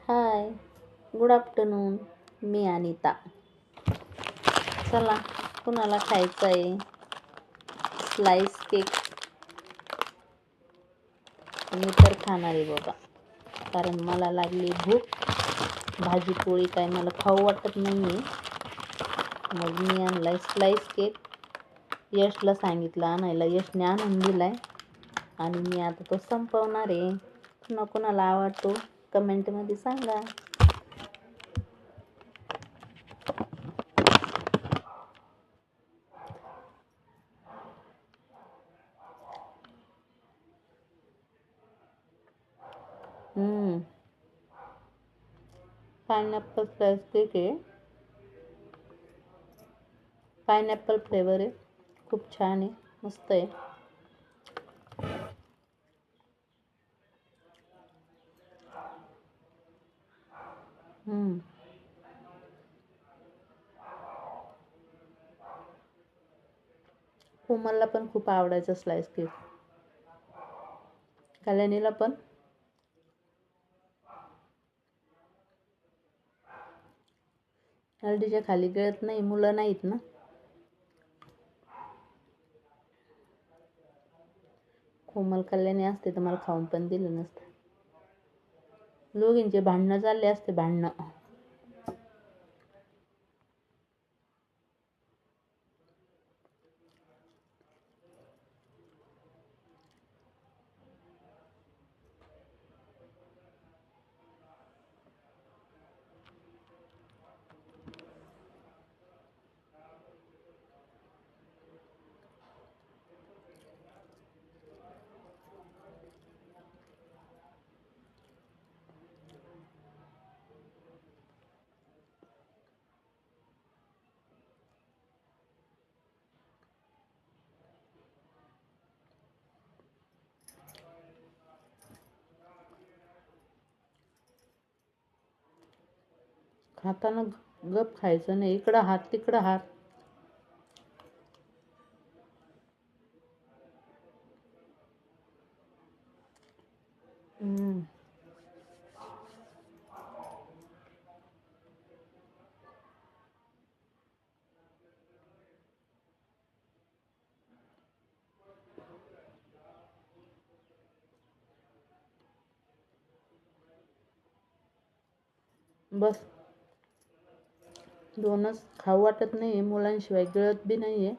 हाय, good afternoon. मी अनिता. चला, कुणाला खायचं आहे स्लाइस केक? मी तर खाणार आहे बाबा, कारण मला लागली भूक. भाजी पोळी काय मला खाऊ वाटत नाही आहे. मग मी आणलाय स्लाइस केक. यशला सांगितलं आणायला, यशने आणून दिलाय आणि मी आता तो संपवणार आहे. कुणाला आवडतो कमेंटमध्ये सांगा. पाइनएप्पल स्लाइस केक आहे. पाइनएप्पल फ्लेवर आहे. खूप छान आहे, मस्त आहे. कोमलला पण खूप आवडायचा स्लाइस केक. कल्याणीला पण. हल्दीच्या खाली गिळत नाही, मुलं नाहीत ना. कोमल कल्याणी असते तर मला खाऊन पण दिलं नसतं. दोघींचे भांडणं चालले असते, भांडणं. खाताना गप खायचं नाही, इकडं हात तिकडं हात. बस दोनच खाऊ वाटत नाही, मुलांशिवाय गिळत बी नाहीये.